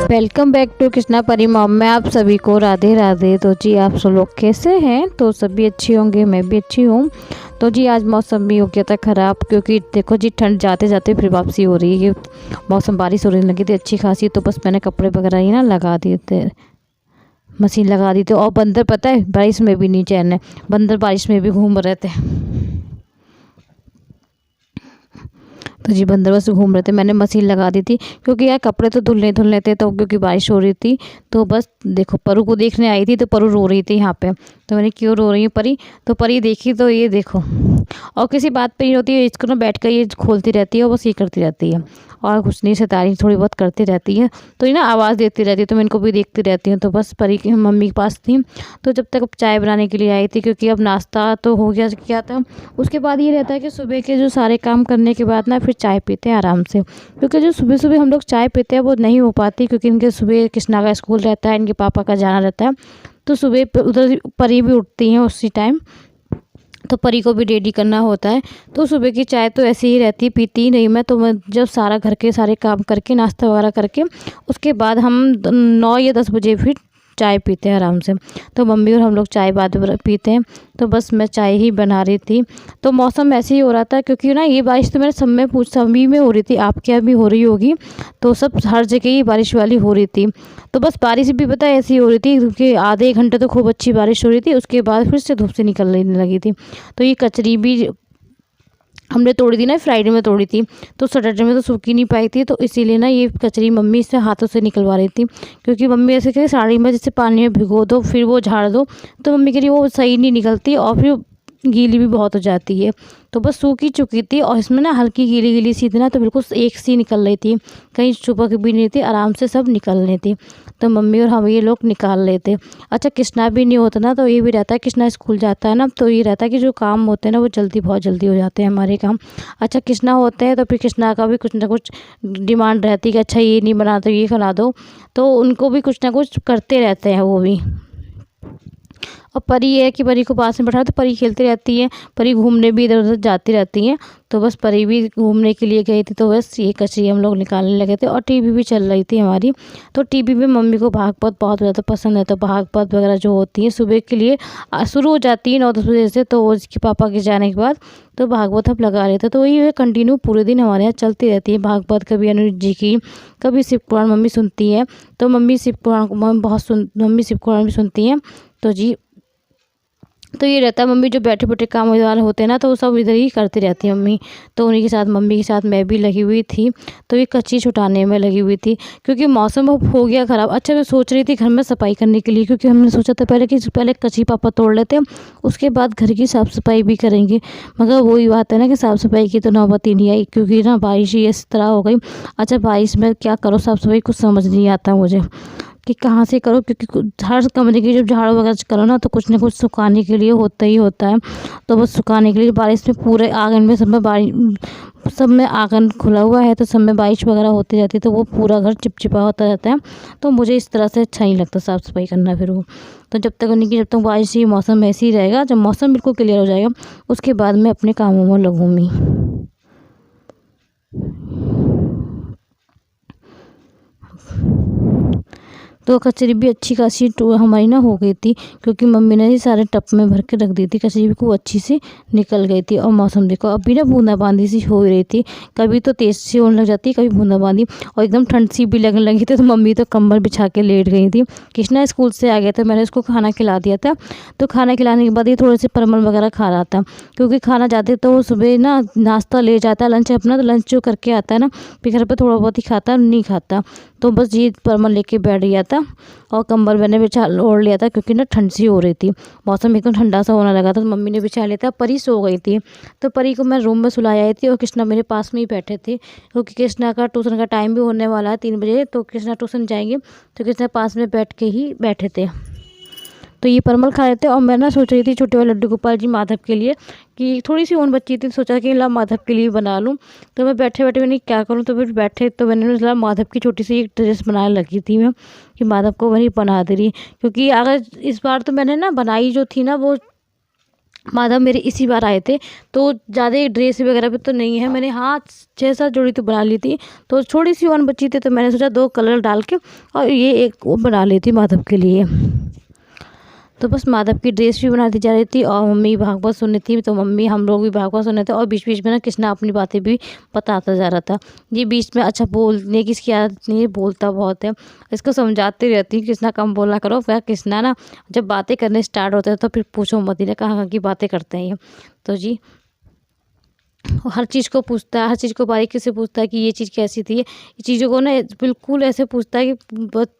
Welcome back to Krishna परी mom में आप सभी को राधे राधे। तो जी आप सब लोग कैसे हैं? तो सभी अच्छी होंगे, मैं भी अच्छी हूँ। तो जी आज मौसम भी हो गया था ख़राब, क्योंकि देखो जी ठंड जाते जाते फिर वापसी हो रही है। मौसम बारिश होने लगी थी अच्छी खासी, तो बस मैंने कपड़े वगैरह ही ना लगा दिए थे, मशीन लगा दी थी। और बंदर पता है बारिश में भी नहीं चैन है, बंदर बारिश में भी घूम रहे थे। तो जी बंदर बस घूम रहे थे, मैंने मशीन लगा दी थी क्योंकि यार कपड़े तो धुलने थे, तो क्योंकि बारिश हो रही थी। तो बस देखो परू को देखने आई थी, तो परू रो रही थी यहाँ पे। तो मैंने क्यों रो रही है परी? तो परी देखी तो ये देखो, और किसी बात पे ही होती है, इसको ना बैठ कर ये खोलती रहती है और बस ये करती रहती है, और कुछ नहीं, शैतानी थोड़ी बहुत करती रहती है। तो ये ना आवाज़ देती रहती है, तो मैं इनको भी देखती रहती हूँ। तो बस परी की मम्मी के पास थी, तो जब तक अब चाय बनाने के लिए आई थी, क्योंकि अब नाश्ता तो हो गया क्या था। उसके बाद ये रहता है कि सुबह के जो सारे काम करने के बाद ना फिर चाय पीते हैं आराम से, क्योंकि जो सुबह सुबह हम लोग चाय पीते हैं वो नहीं हो पाती, क्योंकि इनके सुबह कृष्णा का स्कूल रहता है, इनके पापा का जाना रहता है। तो सुबह उधर परी भी उठती हैं उसी टाइम, तो परी को भी रेडी करना होता है। तो सुबह की चाय तो ऐसी ही रहती है, पीती ही नहीं मैं। तो मैं जब सारा घर के सारे काम करके नाश्ता वगैरह करके उसके बाद हम 9 या 10 बजे फिर चाय पीते हैं आराम से। तो मम्मी और हम लोग चाय बाद में पीते हैं। तो बस मैं चाय ही बना रही थी। तो मौसम ऐसे ही हो रहा था, क्योंकि ना ये बारिश तो मैंने सभी में हो रही थी, आपके यहाँ भी हो रही होगी। तो सब हर जगह ही बारिश वाली हो रही थी। तो बस बारिश भी पता है ऐसी हो रही थी, क्योंकि आधे 1 घंटे तो खूब अच्छी बारिश हो रही थी, उसके बाद फिर से धूप से निकलने लगी थी। तो ये कचरी भी हमने तोड़ी थी ना, फ्राइडे में तोड़ी थी, तो सैटरडे में तो सूख ही नहीं पाई थी। तो इसीलिए ना ये कचरी मम्मी इससे हाथों से निकलवा रही थी, क्योंकि मम्मी ऐसे कहे साड़ी में जैसे पानी में भिगो दो फिर वो झाड़ दो, तो मम्मी के लिए वो सही नहीं निकलती और फिर गीली भी बहुत हो जाती है। तो बस सूख ही चुकी थी, और इसमें ना हल्की गीली गीली सी थी ना, तो बिल्कुल एक सी निकल रही थी, कहीं चुपक भी नहीं थी, आराम से सब निकल रही थी। तो मम्मी और हम ये लोग निकाल लेते। अच्छा कृष्णा भी नहीं होता ना, तो ये भी रहता है, कृष्णा स्कूल जाता है ना, तो ये रहता है कि जो काम होते हैं ना वो बहुत जल्दी हो जाते हैं हमारे काम। अच्छा कृष्णा होते हैं तो फिर कृष्णा का भी कुछ ना कुछ डिमांड रहती है कि अच्छा ये नहीं बना तो ये खिला दो, तो उनको भी कुछ ना कुछ करते रहते हैं वो भी। और परी है कि परी को पास में बैठा तो परी खेलती रहती है, परी घूमने भी इधर उधर जाती रहती हैं। तो बस परी भी घूमने के लिए गई थी, तो बस ये कचरी हम लोग निकालने लगे थे। और टीवी भी चल रही थी हमारी। तो टीवी में मम्मी को भागवत बहुत ज़्यादा पसंद है, तो भागवत वगैरह जो होती है सुबह के लिए शुरू हो जाती है 9-10 बजे से, तो उसके पापा के जाने के बाद तो भागवत हम लगा रहे थे। तो वही कंटिन्यू पूरे दिन हमारे यहाँ चलती रहती है भागवत, कभी अनुज जी की, कभी शिव पुराण मम्मी सुनती है। तो मम्मी शिव पुराण मम्मी शिव पुराण भी सुनती हैं। तो जी तो ये रहता है, मम्मी जो बैठे बैठे काम वाले होते हैं ना, तो वो सब इधर ही करती रहती है मम्मी। तो उन्हीं के साथ मम्मी के साथ मैं भी लगी हुई थी। तो ये कच्ची छुटाने में लगी हुई थी, क्योंकि मौसम अब हो गया ख़राब। अच्छा मैं सोच रही थी घर में सफाई करने के लिए, क्योंकि हमने सोचा था पहले कि पहले कच्ची पापा तोड़ लेते हैं, उसके बाद घर की साफ़ सफाई भी करेंगे। मगर वही बात है ना कि साफ़ सफाई की तो नौबत ही नहीं आई, क्योंकि ना बारिश ही इस तरह हो गई। अच्छा बारिश में क्या करो साफ़ सफाई, कुछ समझ नहीं आता मुझे कि कहाँ से करो, क्योंकि हर कमरे की जब झाड़ू वगैरह करो ना, तो कुछ ना कुछ सुखाने के लिए होता ही होता है। तो बस सुखाने के लिए बारिश में पूरे आंगन में सब में आंगन खुला हुआ है, तो सब में बारिश वगैरह होती रहती है, तो वो पूरा घर चिपचिपा होता रहता है। तो मुझे इस तरह से अच्छा नहीं लगता साफ़ सफाई करना फिर वो। तो जब तक बारिश ही मौसम ऐसे ही रहेगा, जब मौसम बिल्कुल क्लियर हो जाएगा उसके बाद मैं अपने कामों में लगूँगी। तो कचरी भी अच्छी खासी हमारी ना हो गई थी, क्योंकि मम्मी ने ही सारे टब में भर के रख दी थी, कचरी भी खूब अच्छी सी निकल गई थी। और मौसम देखो अभी ना बूंदाबांदी सी हो रही थी, कभी तो तेज़ सी होने लग जाती, कभी बूंदाबांदी, और एकदम ठंड सी भी लगने लगी थी। तो मम्मी तो कंबल बिछा के लेट गई थी। कृष्णा स्कूल से आ गया था, मैंने उसको खाना खिला दिया था। तो खाना खिलाने के बाद ये थोड़े से परमल वगैरह खा रहा था, क्योंकि खाना जाते तो वो सुबह ना नाश्ता ले जाता है, लंच अपना, तो लंच जो करके आता है ना, फिर घर पर थोड़ा बहुत ही खाता, नहीं खाता। तो बस ये परमल लेके बैठ गया था, और कंबल मैंने बिछा ओढ़ लिया था, क्योंकि ना ठंड सी हो रही थी, मौसम एकदम ठंडा सा होने लगा था। तो मम्मी ने बिछा लिया था, परी सो गई थी। तो परी को मैं रूम में सुलाया आई थी, और कृष्णा मेरे पास में ही बैठे थे, क्योंकि कृष्णा का ट्यूशन का टाइम भी होने वाला है 3 बजे, तो कृष्णा ट्यूशन जाएंगे, तो कृष्णा पास में बैठ के ही बैठे थे। तो ये परमल खा रहे थे, और मैं ना सोच रही थी छोटे वाले लड्डू गोपाल जी माधव के लिए, कि थोड़ी सी ऊन बची थी, सोचा कि ला माधव के लिए बना लूँ। तो मैं बैठे बैठे मैंने क्या करूँ, तो फिर बैठे तो मैंने ला माधव की छोटी सी एक ड्रेस बनाने लगी थी मैं, कि माधव को वही बना दे रही, क्योंकि अगर इस बार तो मैंने ना बनाई जो थी ना वो माधव मेरे इसी बार आए थे, तो ज़्यादा ड्रेस वगैरह पे तो नहीं है। मैंने हाँ 6-7 जोड़ी तो बना ली थी, तो थोड़ी सी और बची थी, तो मैंने सोचा 2 कलर डाल के और ये एक वो बना ली थी माधव के लिए। तो बस माधव की ड्रेस भी बनाती जा रही थी और मम्मी भागवत सुन रही थी, तो मम्मी हम लोग भी भागवत सुन रहे थे और बीच बीच में ना कृष्णा अपनी बातें भी बताता जा रहा था। ये बीच में अच्छा बोलने की इसकी आदत नहीं है, बोलता बहुत है, इसको समझाती रहती हूँ कृष्णा कम बोला करो। फिर कृष्णा ना जब बातें करने स्टार्ट होते हैं तो फिर पूछो मत ही ना कहाँ कहाँ की बातें करते हैं ये। तो जी हर चीज़ को पूछता है, हर चीज़ को बारीकी से पूछता है कि ये चीज़ कैसी थी, ये चीज़ों को ना बिल्कुल ऐसे पूछता है कि बहुत,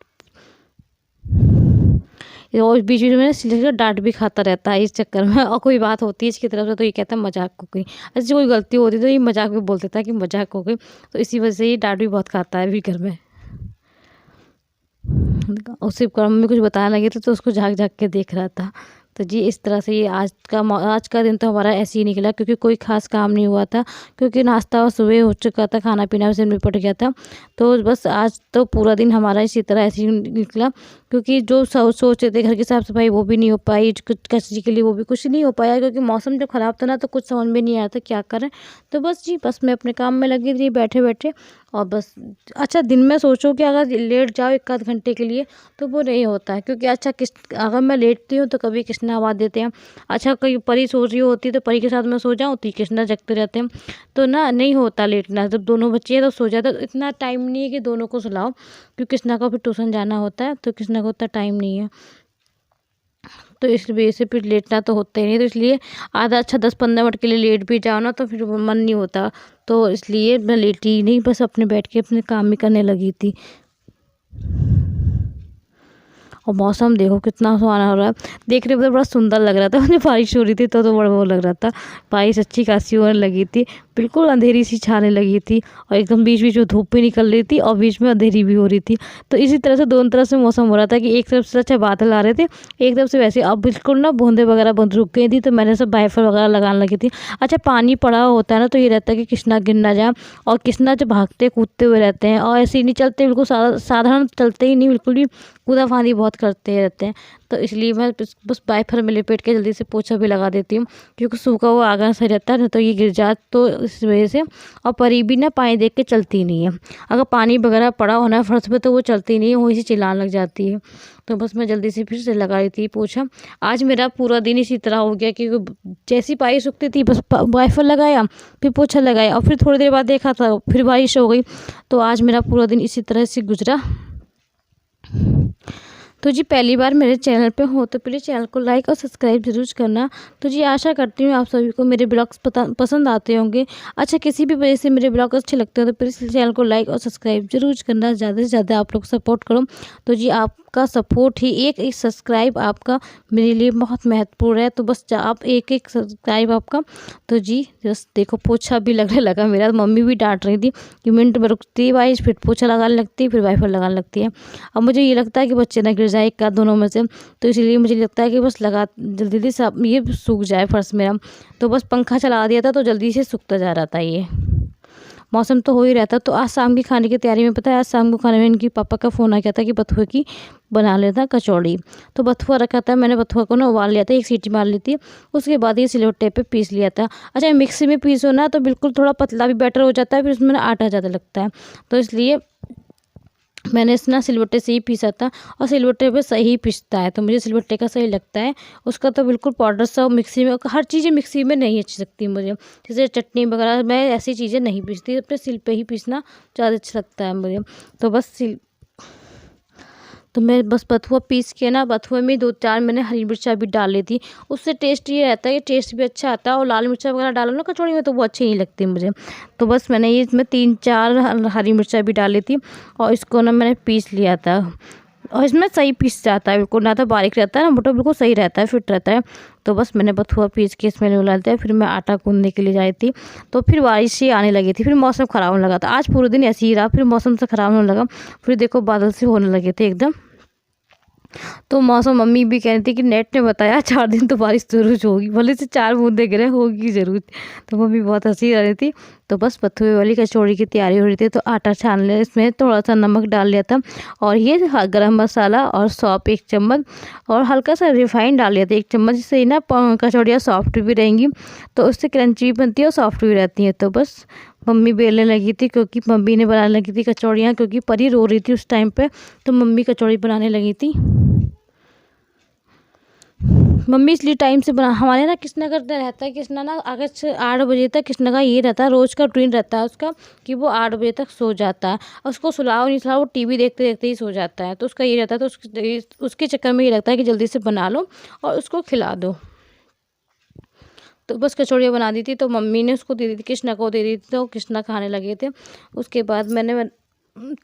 और बीच बीच में ना डांट भी खाता रहता है इस चक्कर में। और कोई बात होती है इसकी तरफ से तो ये कहता है मजाक हो गई, ऐसी कोई गलती होती है तो ये मजाक में बोल देता है कि मजाक हो गई। तो इसी वजह से ये डांट भी बहुत खाता है अभी घर में। उसे मम्मी कुछ बताने लगी थी तो उसको झाँक झाँक के देख रहा था। तो जी इस तरह से ये आज का दिन तो हमारा ऐसे ही निकला, क्योंकि कोई ख़ास काम नहीं हुआ था, क्योंकि नाश्ता सुबह हो चुका था, खाना पीना से निपट गया था। तो बस आज तो पूरा दिन हमारा इसी तरह ऐसे ही निकला, क्योंकि जो सोचे थे घर की साफ़ सफाई वो भी नहीं हो पाई, कुछ कचरी के लिए वो भी कुछ नहीं हो पाया, क्योंकि मौसम जब ख़राब था ना तो कुछ समझ में नहीं आया था क्या करें। तो बस जी बस मैं अपने काम में लगी थी बैठे बैठे। और बस अच्छा दिन में सोचो कि अगर लेट जाओ 1 आध घंटे के लिए तो वो नहीं होता है, क्योंकि अच्छा अगर मैं लेटती हूँ तो कभी कृष्णा आवाज़ देते हैं। अच्छा कहीं परी सो रही होती है तो परी के साथ मैं सो जाऊँ तो कृष्णा जगते रहते हैं, तो ना नहीं होता लेटना। जब दोनों बच्चे हैं तो सो जाते, तो इतना टाइम नहीं है कि दोनों को सुलाओ, क्योंकि कृष्णा को फिर ट्यूशन जाना होता है, तो कृष्णा को उतना टाइम नहीं है। तो इस वजह से फिर लेटना तो होता ही नहीं, तो इसलिए आधा अच्छा 10-15 मिनट के लिए लेट भी जाओ ना तो फिर मन नहीं होता, तो इसलिए मैं लेटी ही नहीं, बस अपने बैठ के अपने काम ही करने लगी थी। और मौसम देखो कितना सुहाना हो रहा है, देखने में तो बड़ा सुंदर लग रहा था। मुझे बारिश हो रही थी तो बड़ा वो लग रहा था, बारिश अच्छी खासी होने लगी थी, बिल्कुल अंधेरी सी छाने लगी थी और एकदम बीच बीच में धूप भी निकल रही थी और बीच में अंधेरी भी हो रही थी। तो इसी तरह से दोनों तरह से मौसम हो रहा था कि एक तरफ से अच्छा बादल आ रहे थे, एक तरफ से वैसे अब बिल्कुल ना बूंदे वगैरह बंद रुक गई थी, तो मैंने सब वाइपर वगैरह लगाने लगी थी। अच्छा पानी पड़ा होता है ना तो ये रहता है कि कृष्णा गिर ना जाए, और कृष्णा जब भागते कूदते हुए रहते हैं और ऐसे ही नहीं चलते, बिल्कुल साधारण चलते ही नहीं, बिल्कुल भी कूदा फांदी बहुत करते रहते हैं। तो इसलिए मैं बस वाइपर में लपेट के जल्दी से पोछा भी लगा देती हूँ, क्योंकि सूखा हुआ आगा सही रहता है, नहीं तो ये गिर जाए तो इस वजह से। और परी भी ना पानी देख के चलती नहीं है, अगर पानी वगैरह पड़ा होना है फर्श पे तो वो चलती नहीं है, वहीं से चिल्लाने लग जाती है। तो बस मैं जल्दी से फिर से लगाई थी पोछा। आज मेरा पूरा दिन इसी तरह हो गया, क्योंकि जैसी पाई सूखती थी बस वाइपर लगाया, फिर पोछा लगाया और फिर थोड़ी देर बाद देखा था फिर बारिश हो गई। तो आज मेरा पूरा दिन इसी तरह से गुजरा। तो जी पहली बार मेरे चैनल पे हो तो प्लीज़ चैनल को लाइक और सब्सक्राइब ज़रूर करना। तो जी आशा करती हूँ आप सभी को मेरे ब्लॉग्स पसंद आते होंगे। अच्छा किसी भी वजह से मेरे ब्लॉग अच्छे लगते हो तो प्लीज़ चैनल को लाइक और सब्सक्राइब ज़रूर करना, ज़्यादा से ज़्यादा आप लोग सपोर्ट करो। तो जी आपका सपोर्ट ही एक सब्सक्राइब आपका मेरे लिए बहुत महत्वपूर्ण है, तो बस आप एक सब्सक्राइब आपका। तो जी बस देखो पोछा भी लगने लगा मेरा, मम्मी भी डांट रही थी कि मिनट में रुकती है बारिश, फिर पोछा लगाने लगती है, फिर वाइपर लगाने लगती है। अब मुझे ये लगता है कि बच्चे ना गिर जाए एक का दोनों में से, तो इसलिए मुझे लगता है कि बस लगा जल्दी जल्दी सब ये सूख जाए फर्श मेरा। तो बस पंखा चला दिया था तो जल्दी से सूखता जा रहा था ये। मौसम तो हो ही रहता। तो आज शाम की खाने की तैयारी में पता है, आज शाम को खाने में इनकी पापा का फ़ोन आ गया था कि बथुए की बना लेता कचौड़ी। तो बथुआ रखा था, मैंने बथुआ को ना उबाल लिया था, 1 सीटी मार ली थी, उसके बाद ये सिलवट्टे पे पीस लिया था। अच्छा मिक्सी में पीसो ना तो बिल्कुल थोड़ा पतला भी बैटर हो जाता है, फिर उसमें ना आटा ज़्यादा लगता है, तो इसलिए मैंने इस ना सिलबट्टे से ही पीसा था, और सिलबट्टे पे सही पीसता है तो मुझे सिलबट्टे का सही लगता है। उसका तो बिल्कुल पाउडर सा मिक्सी में, हर चीज़ें मिक्सी में नहीं अच्छी लगती मुझे, जैसे चटनी वगैरह मैं ऐसी चीज़ें नहीं पीसती, अपने सिल पे ही पीसना ज़्यादा अच्छा लगता है मुझे। तो बस तो मैं बस बथुआ पीस के ना, बथुए में 2-4 मैंने हरी मिर्चा भी डाल ली थी, उससे टेस्ट ये रहता है कि टेस्ट भी अच्छा आता है, और लाल मिर्चा वगैरह डालो ना कचौड़ी में तो वो अच्छी नहीं लगती मुझे। तो बस मैंने ये इसमें 3-4 हरी मिर्चा भी डाली थी, और इसको ना मैंने पीस लिया था, और इसमें सही पीस जाता है बिल्कुल, ना तो बारीक रहता है ना मोटा, बिल्कुल सही रहता है, फिट रहता है। तो बस मैंने बथुआ पीस के इसमें उला दिया, फिर मैं आटा गूंदने के लिए जाई थी, तो फिर बारिश ही आने लगी थी, फिर मौसम ख़राब होने लगा था। आज पूरे दिन ऐसे ही रहा, फिर मौसम से ख़राब होने लगा, फिर देखो बादल से होने लगे थे एकदम। तो मौसम मम्मी भी कह रही थी कि नेट ने बताया 4 दिन तो बारिश ज़रूर होगी, भले से 4 बूंदे गिरे होगी ज़रूर। तो मम्मी बहुत हँसी आ रही थी। तो बस बथुए वाली कचौड़ी की तैयारी हो रही थी, तो आटा छान लिया, इसमें थोड़ा-सा नमक डाल लिया था और ये गरम मसाला और सौंफ 1 चम्मच और हल्का-सा रिफाइंड डाल लिया था 1 चम्मच, जिससे ना कचौड़ियाँ सॉफ्ट भी रहेंगी, तो उससे क्रंची भी बनती है और सॉफ्ट भी रहती हैं। तो बस मम्मी बेलने लगी थी, क्योंकि मम्मी ने बनाने लगी थी कचौड़ियाँ, क्योंकि परी रो रही थी उस टाइम पे, तो मम्मी कचौड़ी बनाने लगी थी। मम्मी इसलिए टाइम से बना, हमारे ना कृष्णा का रहता है, कृष्णा ना अगर से 8 बजे तक कृष्णा का ये रहता है, रोज़ का रूटीन रहता है उसका कि वो 8 बजे तक सो जाता है और उसको सुलाओ नहीं सुलाओ वो टीवी देखते देखते ही सो जाता है। तो उसका ये रहता है, तो उसके चक्कर में ये लगता है कि जल्दी से बना लो और उसको खिला दो। तो बस कचौड़ियाँ बना दी थी, तो मम्मी ने उसको दे दी थी, कृष्णा को दे दी थी, तो कृष्णा खाने लगे थे। उसके बाद मैंने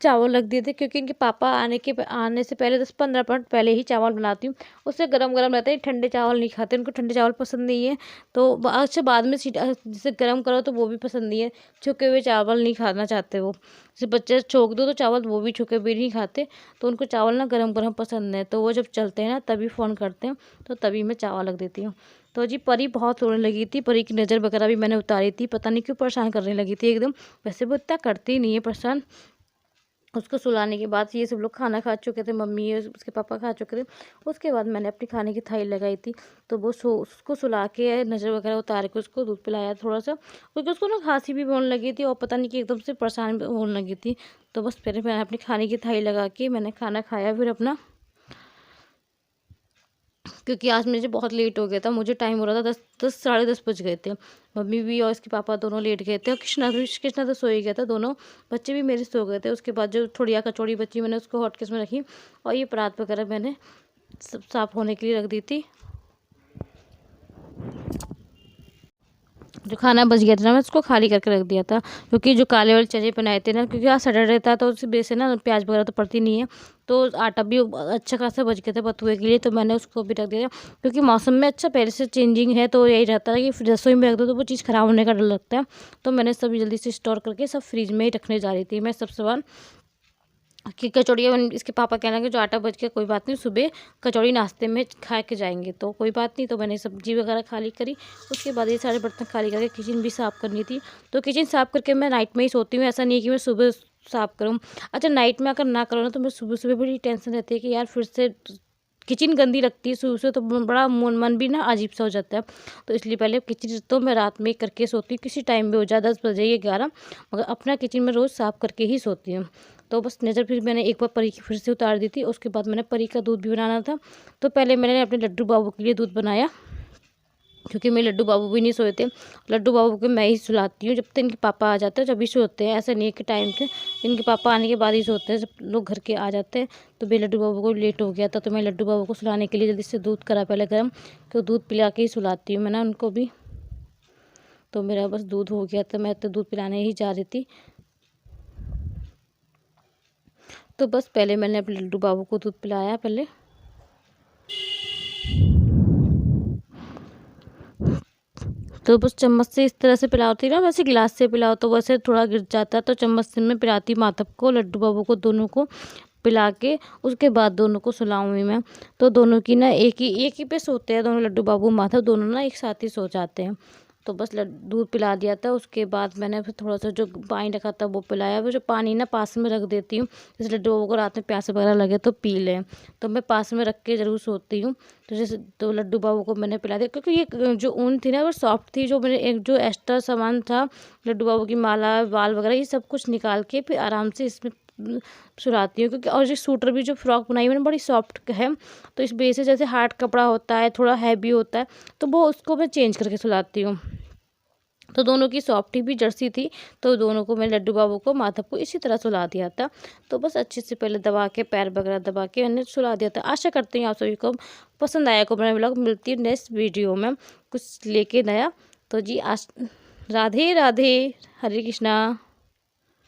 चावल रख दिए थे, क्योंकि इनके पापा आने से पहले 10-15 मिनट पहले ही चावल बनाती हूँ। उससे गरम गरम रहता है, ठंडे चावल नहीं खाते, उनको ठंडे चावल पसंद नहीं है। तो अच्छा बाद में जैसे गरम करो तो वो भी पसंद नहीं है, छुके हुए चावल नहीं खाना चाहते वो। जैसे बच्चे छोक दो तो चावल वो भी छुके हुए नहीं खाते, तो उनको चावल ना गरम गरम पसंद है। तो वो जब चलते हैं ना तभी फ़ोन करते हैं, तो तभी मैं चावल रख देती हूँ। तो जी परी बहुत रोने लगी थी, परी की नज़र वगैरह भी मैंने उतारी थी, पता नहीं क्यों परेशान करने लगी थी एकदम। वैसे वो इतना करती नहीं है परेशान। उसको सुलाने के बाद ये सब लोग खाना खा चुके थे, मम्मी उसके पापा खा चुके थे। उसके बाद मैंने अपनी खाने की थाली लगाई थी, तो वो उसको सुला के नज़र वगैरह उतार के उसको दूध पिलाया थोड़ा सा, क्योंकि उसको ना खांसी भी होने लगी थी और पता नहीं कि एकदम से परेशान भी होने लगी थी। तो बस फिर मैंने अपनी खाने की थाली लगा के मैंने खाना खाया फिर अपना, क्योंकि आज मुझे बहुत लेट हो गया था, मुझे टाइम हो रहा था 10 साढ़े 10 बज गए थे। मम्मी भी और इसके पापा दोनों लेट गए थे और कृष्णा तो सो ही गया था, दोनों बच्चे भी मेरे सो गए थे। उसके बाद जो थोड़ी कचौड़ी बची मैंने उसको हॉटकेस में रखी और ये परात वगैरह मैंने सब साफ़ होने के लिए रख दी थी। जो खाना बच गया था ना मैं उसको खाली करके रख दिया था, क्योंकि जो काले वाले चने बनाए थे ना, क्योंकि आज सैटरडे था तो उस वजह से ना प्याज वगैरह तो पड़ती नहीं है, तो आटा भी अच्छा खासा बच गया था बथुए के लिए, तो मैंने उसको भी रख दिया था। क्योंकि मौसम में अच्छा पहले से चेंजिंग है, तो यही रहता है कि रसोई में रख दो तो वो चीज़ ख़राब होने का डर लगता है। तो मैंने सब जल्दी से स्टोर करके सब फ्रिज में ही रखने जा रही थी मैं सब सामान, कि कचौड़ियाँ इसके पापा कहने लगे जो आटा बच गया कोई बात नहीं, सुबह कचौड़ी नाश्ते में खा के जाएंगे, तो कोई बात नहीं। तो मैंने सब्जी वगैरह खाली करी, उसके बाद ये सारे बर्तन खाली करके किचन भी साफ़ करनी थी। तो किचन साफ़ करके मैं नाइट में ही सोती हूँ, ऐसा नहीं है कि मैं सुबह साफ़ करूँ। अच्छा नाइट में अगर ना करो ना तो मैं सुबह सुबह बड़ी टेंशन रहती है कि यार फिर से किचन गंदी लगती है सुबह से, तो बड़ा मन भी ना अजीब सा हो जाता है। तो इसलिए पहले किचन तो मैं रात में करके सोती हूँ, किसी टाइम भी हो जाए 10 बजे या 11, मगर अपना किचन में रोज़ साफ़ करके ही सोती हूँ। तो बस नज़र फिर मैंने एक बार परी की फिर से उतार दी थी। उसके बाद मैंने परी का दूध भी बनाना था, तो पहले मैंने अपने लड्डू बाबू के लिए दूध बनाया, क्योंकि मेरे लड्डू बाबू भी नहीं सोए थे। लड्डू बाबू को मैं ही सुलाती हूँ, जब तक इनके पापा आ जाते हैं जब भी सोते हैं, ऐसा नहीं है कि टाइम से इनके पापा आने के बाद ही सोते हैं, जब लोग घर के आ जाते हैं। तो मेरे लड्डू बाबू को लेट हो गया था, तो मैं लड्डू बाबू को सुलाने के लिए जल्दी से दूध करा पहले गर्म, तो दूध पिला के ही सुलाती हूँ मैं ना उनको भी। तो मेरा बस दूध हो गया था, मैं तो दूध पिलाने ही जा रही थी। तो बस पहले मैंने अपने लड्डू बाबू को दूध पिलाया पहले, तो बस चम्मच से इस तरह से पिलाती ना, वैसे गिलास से पिलाओ तो वैसे थोड़ा गिर जाता है, तो चम्मच से मैं पिलाती माधव को लड्डू बाबू को दोनों को पिला के उसके बाद दोनों को सुलाऊंगी मैं। तो दोनों की ना एक ही पे सोते हैं दोनों, लड्डू बाबू माधव दोनों ना एक साथ ही सो जाते हैं। तो बस दूध पिला दिया था, उसके बाद मैंने फिर थोड़ा सा जो पानी रखा था वो पिलाया। वो जो पानी ना पास में रख देती हूँ, जैसे लड्डू बाबू को रात में प्यास वगैरह लगे तो पी लें, तो मैं पास में रख के ज़रूर सोती हूँ। तो जैसे तो लड्डू बाबू को मैंने पिला दिया, क्योंकि ये जो ऊन थी ना वो सॉफ्ट थी, जो मैंने एक जो एक्स्ट्रा सामान था लड्डू बाबू की माला बाल वगैरह ये सब कुछ निकाल के फिर आराम से इसमें सुलाती हूँ। क्योंकि और जो सूटर भी जो फ्रॉक बनाई मैंने बड़ी सॉफ्ट है, तो इस वजह से जैसे हार्ड कपड़ा होता है थोड़ा हैवी होता है, तो वो उसको मैं चेंज करके सुलाती हूँ। तो दोनों की सॉफ्टी भी जर्सी थी, तो दोनों को मैं लड्डू बाबू को माधव को इसी तरह सुला दिया था। तो बस अच्छे से पहले दबा के पैर वगैरह दबा के मैंने सुला दिया था। आशा करती हूँ आप सभी को पसंद आया को मेरा व्लॉग। मिलती है नेक्स्ट वीडियो में कुछ लेके नया। तो जी राधे राधे, हरे कृष्णा।